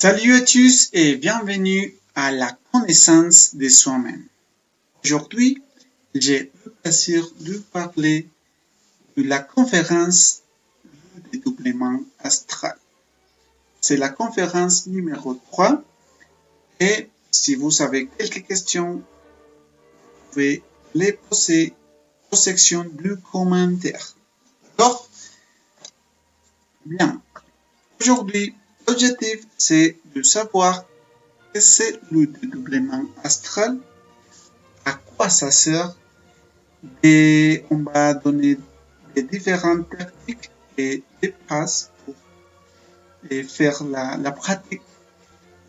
Salut à tous et bienvenue à la connaissance de soi-même. Aujourd'hui, j'ai le plaisir de parler de la conférence du dédoublement astral. C'est la conférence numéro 3 et si vous avez quelques questions, vous pouvez les poser aux sections du commentaire. D'accord? Bien. Aujourd'hui, l'objectif, c'est de savoir ce que c'est le dédoublement astral, à quoi ça sert, et on va donner des différentes techniques et des bases pour faire la pratique.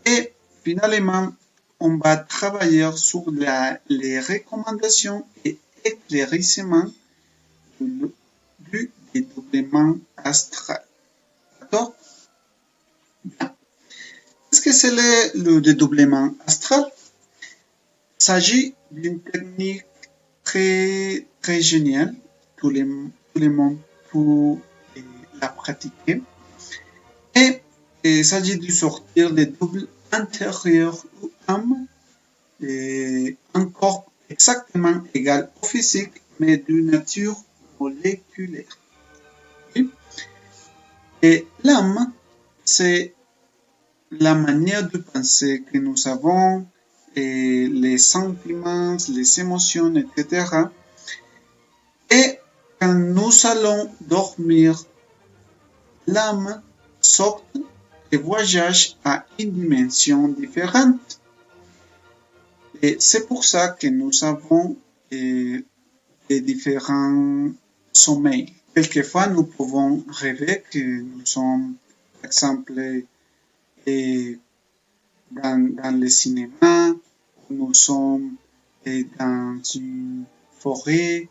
Et finalement, on va travailler sur les recommandations et éclaircissements du dédoublement astral. D'accord? Bien. Qu'est-ce que c'est le dédoublement astral? Il s'agit d'une technique très géniale. Tout le monde peut la pratiquer. Et il s'agit de sortir les doubles intérieurs ou âme et un corps exactement égal au physique, mais de nature moléculaire. Et l'âme, c'est la manière de penser que nous avons, et les sentiments, les émotions, etc. Et quand nous allons dormir, l'âme sort et voyage à une dimension différente. Et c'est pour ça que nous avons des différents sommeils. Quelquefois, nous pouvons rêver que nous sommes, par exemple, dans le cinéma, nous sommes dans une forêt,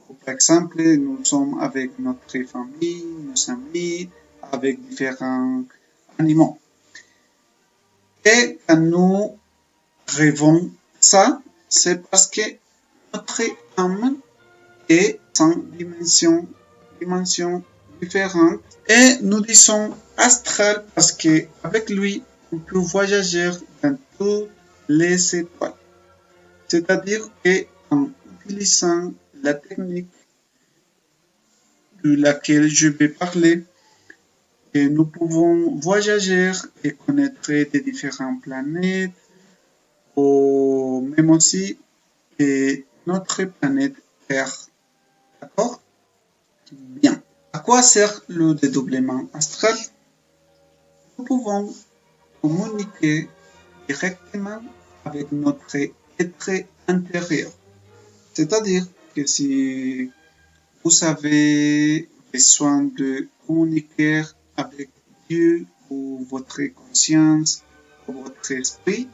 ou par exemple, nous sommes avec notre famille, nos amis, avec différents animaux. Et quand nous rêvons ça, c'est parce que notre âme est en dimension différente. Et nous disons astral parce que avec lui, on peut voyager dans toutes les étoiles. C'est-à-dire qu'en utilisant la technique de laquelle je vais parler, et nous pouvons voyager et connaître des différentes planètes, ou même aussi notre planète Terre. D'accord? Bien. À quoi sert le dédoublement astral? Nous pouvons communiquer directement avec notre être intérieur. C'est-à-dire que si vous avez besoin de communiquer avec Dieu ou votre conscience ou votre esprit,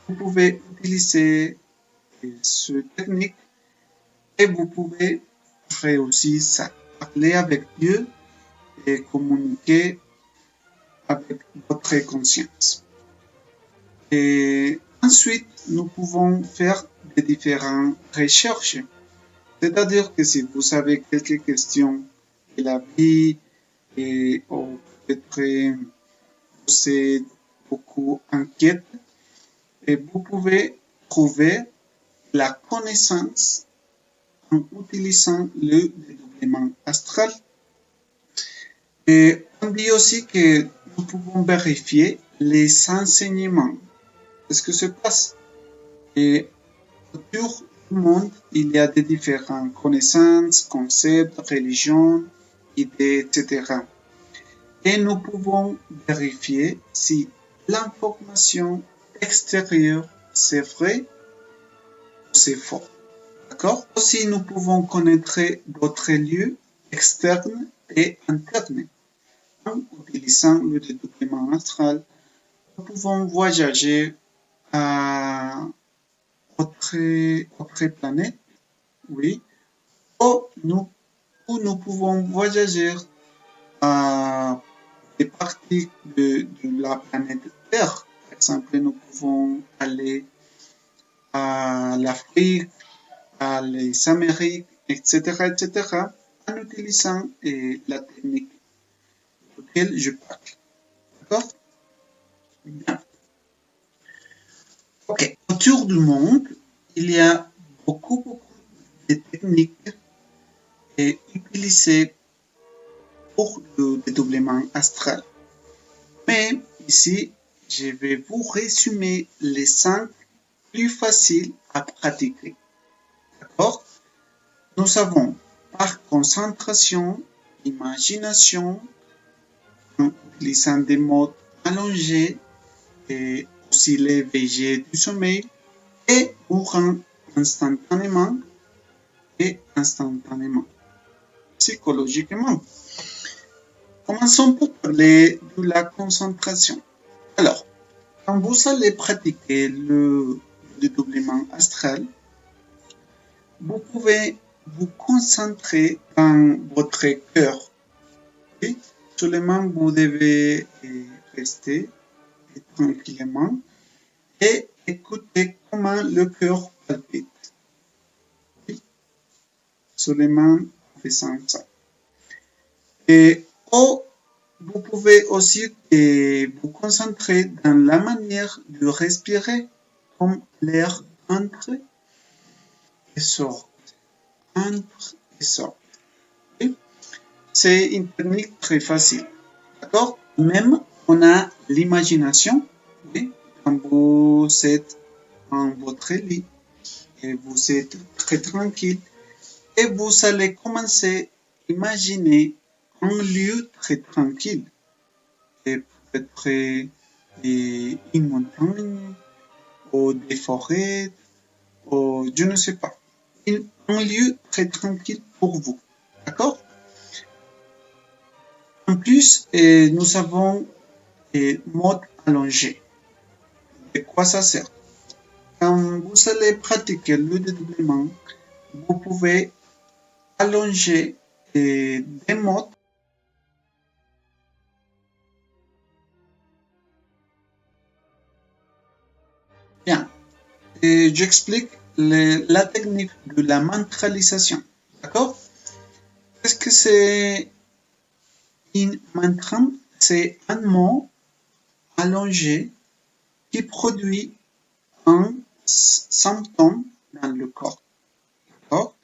vous pouvez utiliser cette technique et vous pouvez réussir à parler avec Dieu et communiquer avec votre conscience. Et ensuite, nous pouvons faire des différentes recherches. C'est-à-dire que si vous avez quelques questions de la vie et peut-être vous êtes beaucoup inquiète, et vous pouvez trouver la connaissance en utilisant le dédoublement astral. Et on dit aussi que nous pouvons vérifier les enseignements. Qu'est-ce que se passe? Et autour du monde, il y a des différentes connaissances, concepts, religions, idées, etc. Et nous pouvons vérifier si l'information extérieure c'est vrai ou c'est faux. D'accord? Aussi, nous pouvons connaître d'autres lieux externes et internes. En utilisant le dédoublement astral, nous pouvons voyager à autre planète, oui, ou nous pouvons voyager à des parties de la planète Terre. Par exemple, nous pouvons aller à l'Afrique, à les Amériques, etc., etc., en utilisant la technique laquelle je parle. D'accord? Autour du monde, il y a beaucoup de techniques utilisées pour le dédoublement astral. Mais ici, je vais vous résumer les 5 plus faciles à pratiquer. D'accord? Nous avons par concentration, imagination, en utilisant des modes allongés et aussi les VG du sommeil et mourant instantanément et instantanément, psychologiquement. Commençons par parler de la concentration. Alors, quand vous allez pratiquer le dédoublement astral, vous pouvez vous concentrer dans votre cœur. Okay? Seulement, vous devez rester tranquillement et écouter comment le cœur palpite. Okay? Seulement en faisant ça. Et vous pouvez aussi vous concentrer dans la manière de respirer, comme l'air entre et sort. Entre et sort. Okay? C'est une technique très facile. D'accord? Même on a l'imagination. Okay? Quand vous êtes dans votre lit et vous êtes très tranquille et vous allez commencer à imaginer un lieu très tranquille. Et peut-être une montagne ou des forêts ou je ne sais pas. Un lieu très tranquille pour vous. D'accord? En plus, nous avons des modes allongés. De quoi ça sert? Quand vous allez pratiquer le dédoublement, vous pouvez allonger des modes. Bien. Et j'explique la technique de la mantralisation. D'accord? Qu'est-ce que c'est une mantra? C'est un mot allongé qui produit un symptôme dans le corps. D'accord?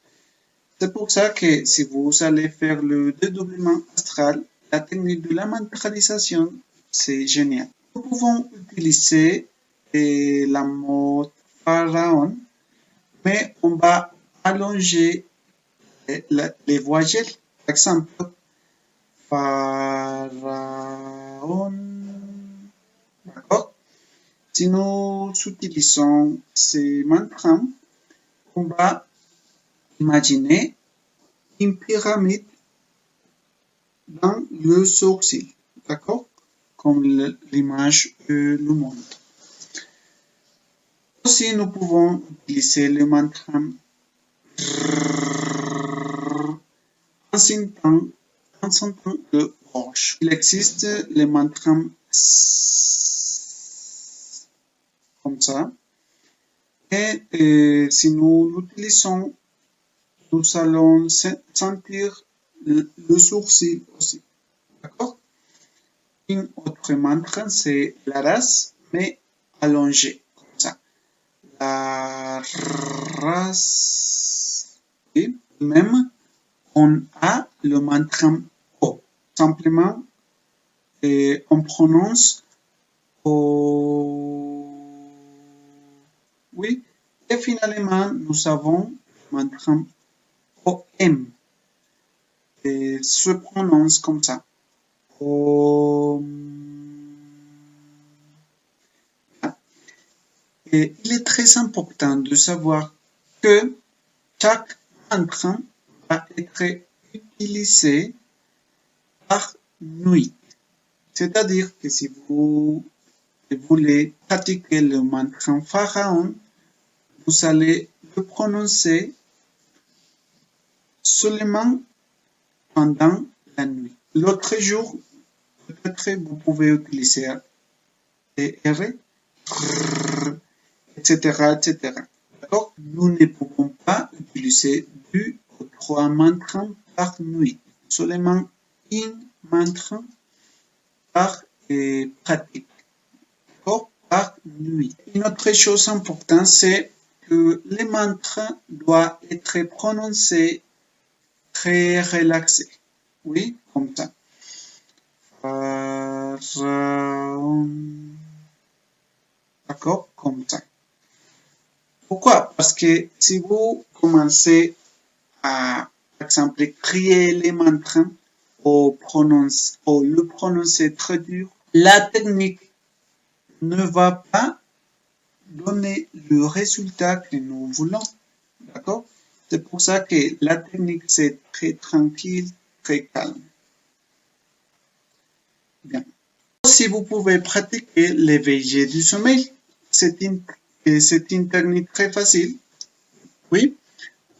C'est pour ça que si vous allez faire le dédoublement astral, la technique de la mantralisation, c'est génial. Nous pouvons utiliser la mode pharaon, mais on va allonger les voyelles. Par exemple, pharaon. D'accord? Si nous utilisons ces mantras, on va imaginer une pyramide dans le sourcil. D'accord? Comme l'image le montre. Aussi, nous pouvons utiliser le mantra en sentant le roche. Il existe le mantra comme ça. Et si nous l'utilisons, nous allons sentir le sourcil aussi. D'accord? Une autre mantra, c'est la race, mais allongée, comme ça. La race. Et même, on a le mantra O. Simplement, on prononce O. Oui. Et finalement, nous avons le mantra OM. Et se prononce comme ça. Et il est très important de savoir que chaque mantra va être utilisé par nuit. C'est-à-dire que si vous voulez pratiquer le mantra pharaon, vous allez le prononcer seulement pendant la nuit. L'autre jour, peut-être vous pouvez utiliser R, etc., etc. D'accord? Nous ne pouvons pas utiliser 2 ou 3 mantras par nuit. Seulement une mantra par pratique. D'accord? par nuit. Une autre chose importante, c'est que les mantras doivent être prononcés très relaxés. Oui, comme ça. D'accord, comme ça. Pourquoi? Parce que si vous commencez à, par exemple, crier les mantras ou le prononcer très dur, la technique ne va pas donner le résultat que nous voulons. D'accord? C'est pour ça que la technique, c'est très tranquille, très calme. Bien. Si vous pouvez pratiquer l'éveil du sommeil, c'est une technique très facile. Oui,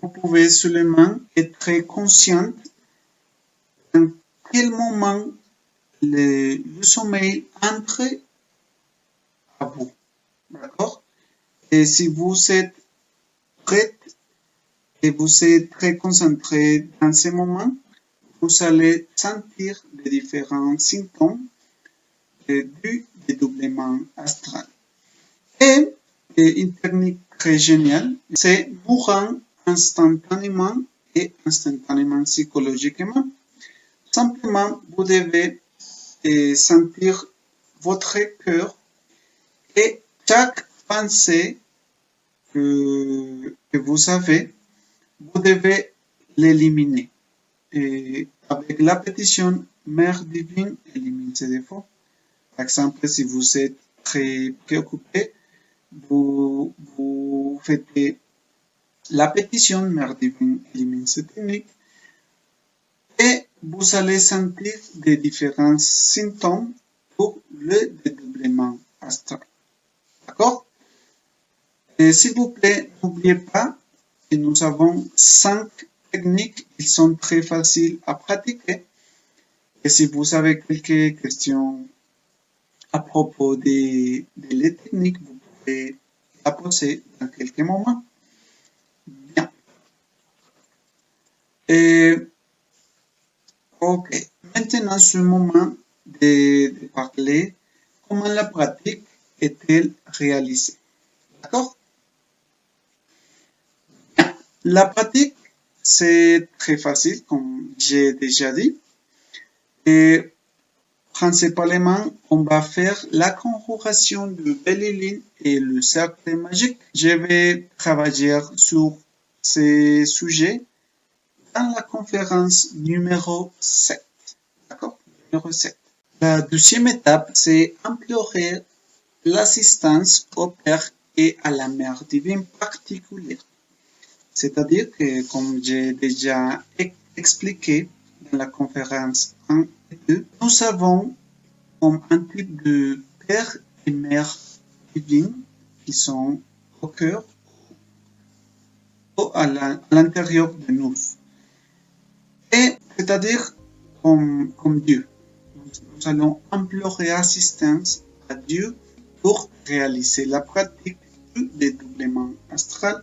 vous pouvez seulement être conscient en quel moment le sommeil entre à vous. D'accord? Et si vous êtes prête et vous êtes très concentré dans ce moment, vous allez sentir les différents symptômes du dédoublement astral. Et une technique très géniale, c'est mourant instantanément et instantanément psychologiquement. Simplement, vous devez sentir votre cœur et chaque pensée que vous avez, vous devez l'éliminer. Et avec la pétition, Mère divine, élimine ces défauts. Par exemple, si vous êtes très préoccupé, vous faites la pétition, Mère divine, élimine cette technique. Et vous allez sentir des différents symptômes pour le dédoublement astral. D'accord? Et s'il vous plaît, n'oubliez pas que nous avons 5 techniques. Ils sont très faciles à pratiquer. Et si vous avez quelques questions à propos des techniques, vous pouvez la poser dans quelques moments. Bien. Et, ok. Maintenant, c'est le moment de parler comment la pratique est-elle réalisée. D'accord? La pratique, c'est très facile, comme j'ai déjà dit. Et principalement, on va faire la conjuration de Belle-Île et le cercle magique. Je vais travailler sur ces sujets dans la conférence numéro 7. D'accord? Numéro 7. La deuxième étape, c'est implorer l'assistance au Père et à la Mère divine particulière. C'est-à-dire que, comme j'ai déjà expliqué dans la conférence 1 et 2, nous avons comme un type de Père et Mère divine qui sont au cœur ou à l'intérieur de nous. Et c'est-à-dire comme Dieu. Nous allons implorer assistance à Dieu pour réaliser la pratique du dédoublement astral.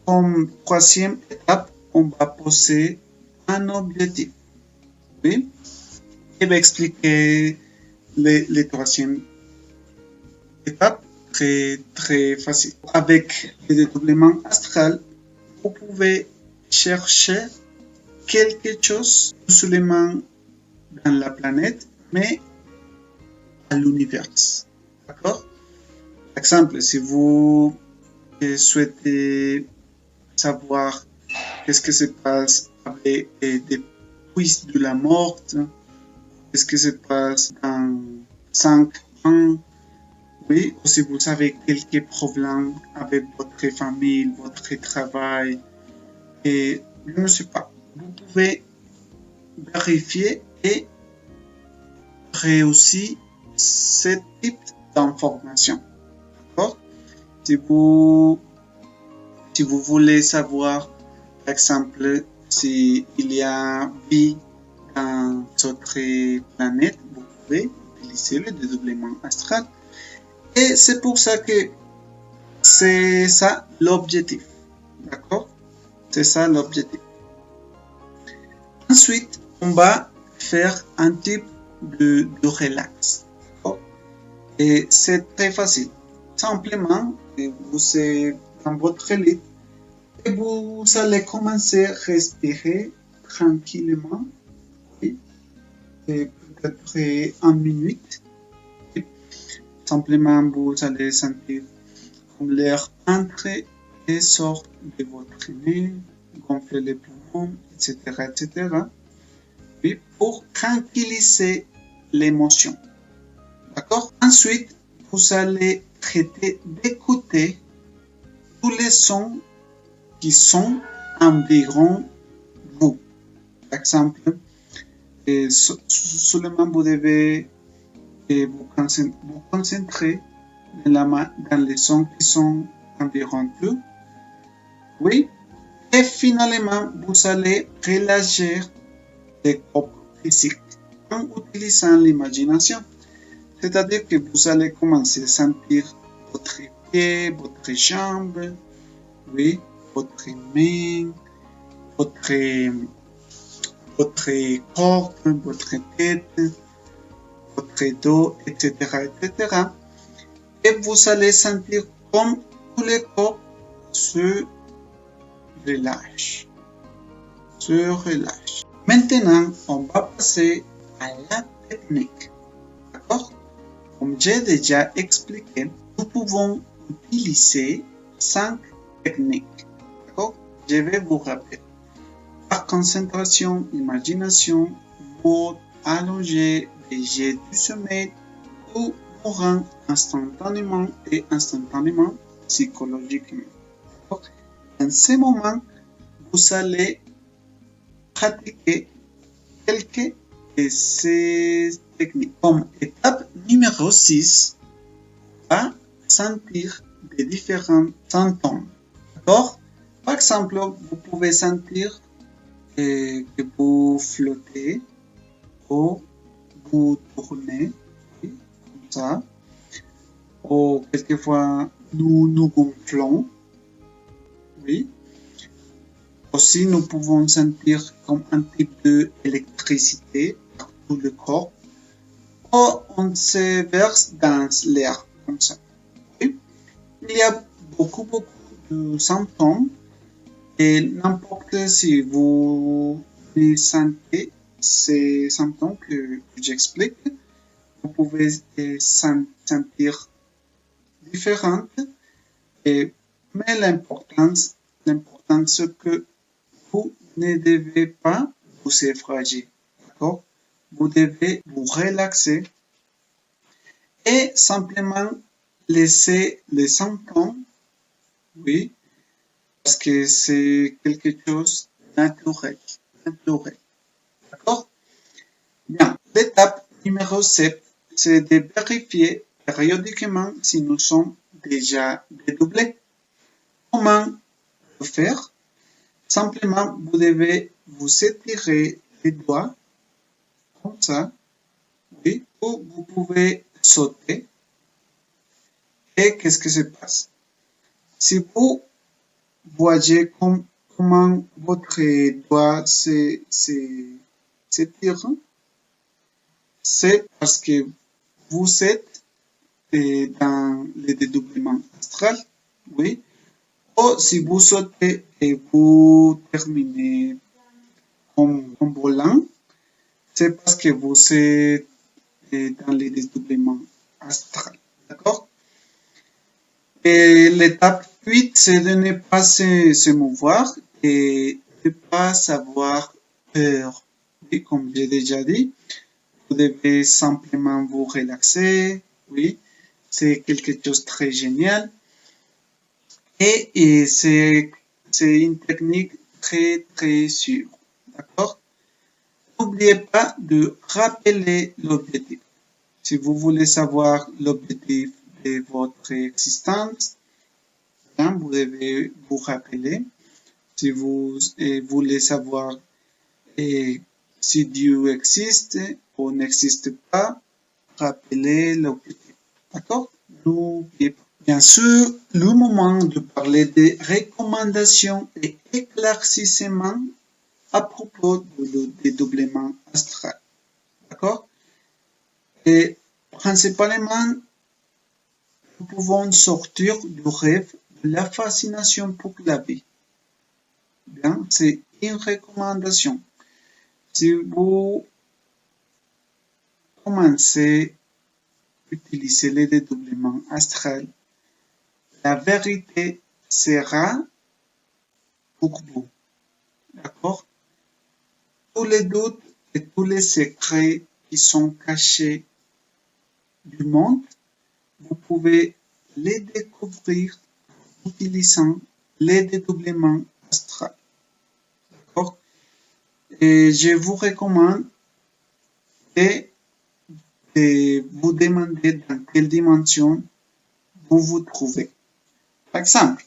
Comme troisième étape, on va poser un objectif. Oui? Je vais expliquer les troisième étape très facile. Avec le dédoublement astral, vous pouvez chercher quelque chose non seulement dans la planète, mais à l'univers. D'accord? Par exemple, si vous souhaitez savoir qu'est-ce qui se passe avec des puits de la mort, qu'est-ce qui se passe dans 5 ans, oui, ou si vous avez quelques problèmes avec votre famille, votre travail, et je ne sais pas, vous pouvez vérifier et réussir ce type d'information. D'accord? Si vous voulez savoir, par exemple, s'il y a vie dans notre planète, vous pouvez utiliser le dédoublement astral. Et c'est pour ça que c'est ça l'objectif. D'accord? C'est ça l'objectif. Ensuite, on va faire un type de relax. D'accord? Et c'est très facile. Simplement, vous êtes dans votre lit et vous allez commencer à respirer tranquillement, oui, et peut-être 1 minute. Et simplement, vous allez sentir comme l'air entre et sort de votre nez, gonfler les poumons, etc., etc. Oui, pour tranquilliser l'émotion. D'accord? Ensuite, vous allez traiter d'écouter tous les sons qui sont environ vous. Par exemple, seulement vous devez vous concentrer dans les sons qui sont environ vous. Oui. Et finalement, vous allez relâcher le corps physique en utilisant l'imagination. C'est-à-dire que vous allez commencer à sentir votre pied, votre jambe, oui, votre main, votre corps, votre tête, votre dos, etc., etc. Et vous allez sentir comme tout le corps se relâche. Maintenant, on va passer à la technique. D'accord? Comme j'ai déjà expliqué, nous pouvons utiliser 5 techniques. D'accord? Je vais vous rappeler. Par concentration, imagination, mode allongé, jet du sommeil ou mourant instantanément et instantanément psychologiquement. En ce moment, vous allez pratiquer quelques de ces techniques. Comme étape numéro 6, à sentir des différents symptômes. D'accord? Par exemple, vous pouvez sentir que vous flottez ou vous tournez, oui, comme ça. Ou quelquefois, nous gonflons. Oui. Aussi, nous pouvons sentir comme un type d'électricité par tout le corps. Ou on se verse dans l'air, comme ça. Oui. Il y a beaucoup de symptômes. Et n'importe si vous sentez ces symptômes que j'explique, vous pouvez sentir différentes. Mais l'important, c'est que vous ne devez pas vous effrayer. D'accord? Vous devez vous relaxer et simplement laisser les symptômes, oui, parce que c'est quelque chose de naturel. D'accord? Bien. L'étape numéro 7, c'est de vérifier périodiquement si nous sommes déjà dédoublés. Comment le faire? Simplement, vous devez vous étirer les doigts, comme ça, oui, ou vous pouvez sauter. Et qu'est-ce qui se passe? Si vous voyez comment votre doigt s'étire, c'est parce que vous êtes dans le dédoublement astral, oui. Ou si vous sautez et vous terminez en volant, c'est parce que vous êtes dans le dédoublement astral, d'accord? Et l'étape 8, c'est de ne pas se mouvoir et de ne pas avoir peur. Oui, comme j'ai déjà dit, vous devez simplement vous relaxer. Oui, c'est quelque chose de très génial. Et c'est une technique très sûre. D'accord? N'oubliez pas de rappeler l'objectif. Si vous voulez savoir l'objectif de votre existence, hein, vous devez vous rappeler. Si vous voulez savoir si Dieu existe ou n'existe pas, rappelez l'objectif. D'accord? N'oubliez pas. Bien sûr, le moment de parler des recommandations et éclaircissements à propos du dédoublement astral. D'accord? Et principalement, nous pouvons sortir du rêve de la fascination pour la vie. Bien, c'est une recommandation. Si vous commencez à utiliser le dédoublement astral, la vérité sera pour vous. D'accord? Tous les doutes et tous les secrets qui sont cachés du monde, vous pouvez les découvrir en utilisant les dédoublements astrales. D'accord? Et je vous recommande de vous demander dans quelle dimension vous vous trouvez. Par exemple,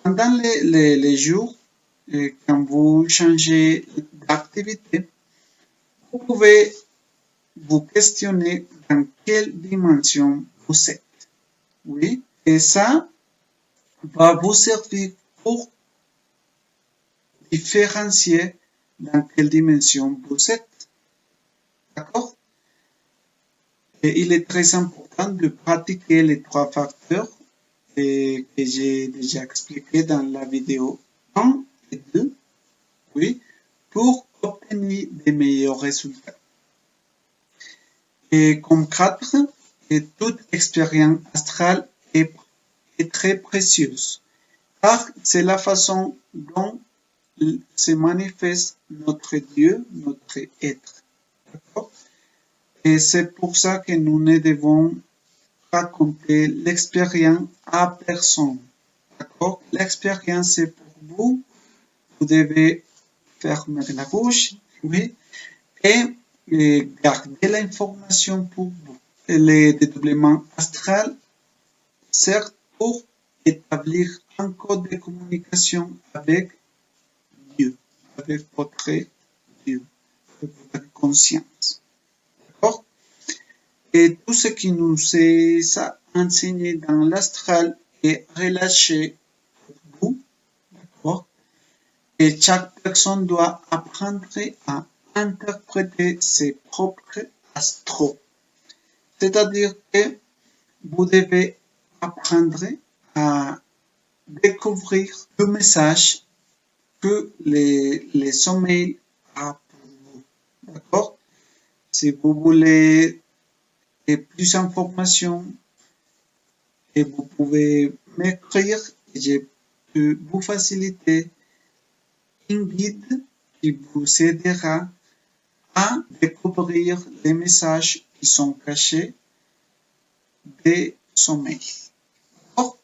pendant les jours, quand vous changez d'activité, vous pouvez vous questionner dans quelle dimension vous êtes. Oui, et ça va vous servir pour différencier dans quelle dimension vous êtes. D'accord? Et il est très important de pratiquer les 3 facteurs que j'ai déjà expliqué dans la vidéo 1 et 2, oui, pour obtenir des meilleurs résultats. Et comme 4, toute expérience astrale est très précieuse, car c'est la façon dont se manifeste notre Dieu, notre être. D'accord? Et c'est pour ça que nous ne devons raconter l'expérience à personne. D'accord? L'expérience c'est pour vous. Vous devez fermer la bouche, oui, et garder l'information pour vous. Et le dédoublement astral sert pour établir un code de communication avec Dieu, avec votre Dieu, avec votre conscience. D'accord? Et tout ce qui nous est enseigné dans l'astral est relâché pour vous. D'accord? Et chaque personne doit apprendre à interpréter ses propres astros. C'est-à-dire que vous devez apprendre à découvrir le message que les sommeils a pour vous. D'accord? Si vous voulez plus d'informations, et vous pouvez m'écrire et je peux vous faciliter un guide qui vous aidera à découvrir les messages qui sont cachés des sommeils. D'accord?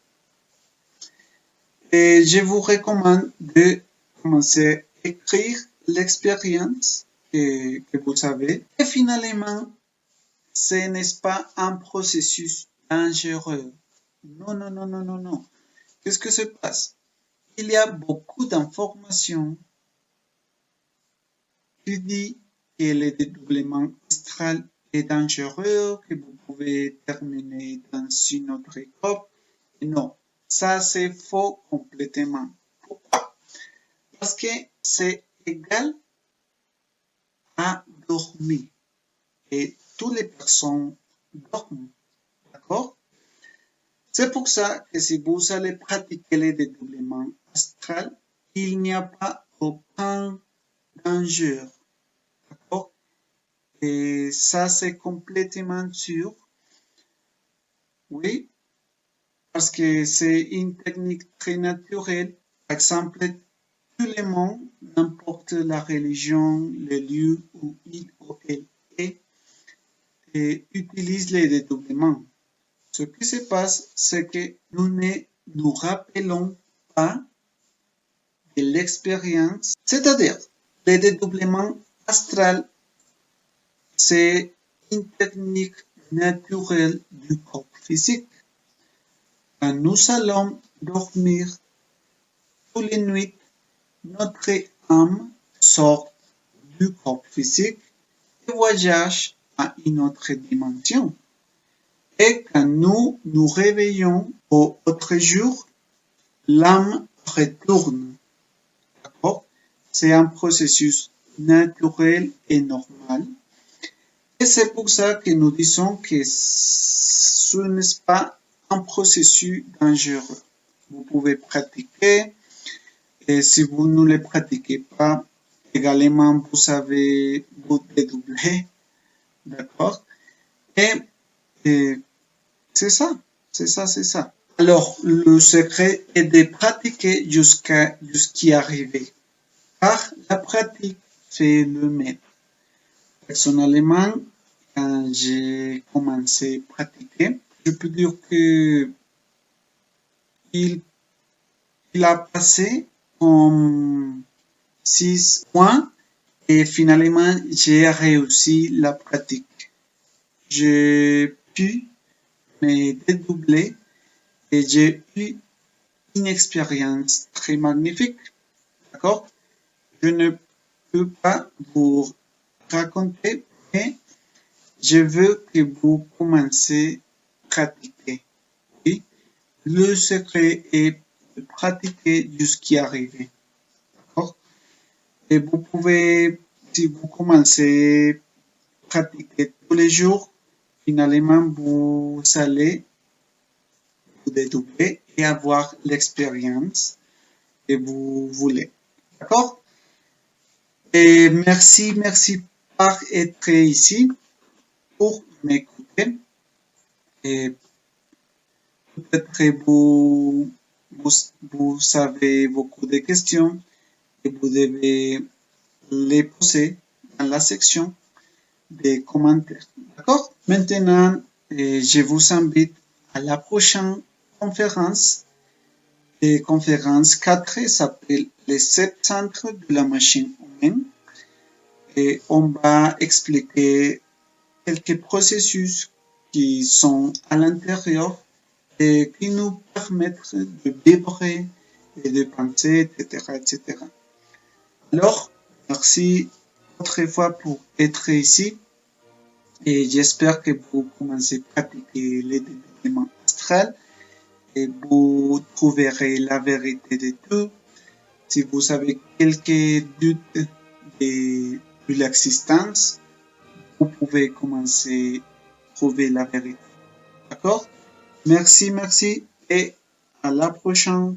Et je vous recommande de commencer à écrire l'expérience que vous avez. Et finalement, ce n'est pas un processus dangereux. Non, non, non, non, non, non. Qu'est-ce que se passe? Il y a beaucoup d'informations qui disent que le dédoublement astral est dangereux, que vous pouvez terminer dans une autre époque. Non, ça c'est faux complètement. Pourquoi? Parce que c'est égal à dormir. Et toutes les personnes dorment. D'accord? C'est pour ça que si vous allez pratiquer le dédoublement astral, il n'y a pas aucun danger. D'accord? Et ça, c'est complètement sûr. Oui, parce que c'est une technique très naturelle. Par exemple, tout le monde, n'importe la religion, le lieu où il ou elle est, et utilise les dédoublements. Ce qui se passe, c'est que nous ne nous rappelons pas de l'expérience, c'est-à-dire le dédoublement astral, c'est une technique naturelle du corps physique. Quand nous allons dormir toutes les nuits, notre âme sort du corps physique et voyage à une autre dimension. Et quand nous nous réveillons au autre jour, l'âme retourne. D'accord? C'est un processus naturel et normal. Et c'est pour ça que nous disons que ce n'est pas un processus dangereux. Vous pouvez pratiquer et si vous ne le pratiquez pas, également vous savez vous dédoubler, d'accord? Et c'est ça, c'est ça, c'est ça. Alors, le secret est de pratiquer jusqu'y arriver. Car la pratique fait le maître. Personnellement, quand j'ai commencé à pratiquer, je peux dire que il a passé comme 6 mois et finalement j'ai réussi la pratique. J'ai pu me dédoubler et j'ai eu une expérience très magnifique. D'accord? Je ne peux pas vous raconter, mais je veux que vous commencez à pratiquer. Oui? Le secret est de pratiquer jusqu'y arriver. D'accord? Et vous pouvez, si vous commencez à pratiquer tous les jours, finalement, vous allez vous dédoubler et avoir l'expérience que vous voulez. D'accord? Et merci par être ici pour m'écouter. Et peut-être vous avez beaucoup de questions et vous devez les poser dans la section des commentaires. D'accord? Maintenant, je vous invite à la prochaine conférence. La conférence 4 s'appelle les 7 centres de la machine humaine. Et on va expliquer quelques processus qui sont à l'intérieur et qui nous permettent de vibrer et de penser, etc., etc. Alors, merci autrefois pour être ici et j'espère que vous commencez à pratiquer les développements astrales et vous trouverez la vérité de tout. Si vous avez quelques doutes de l'existence, vous pouvez commencer à trouver la vérité. D'accord? Merci et à la prochaine.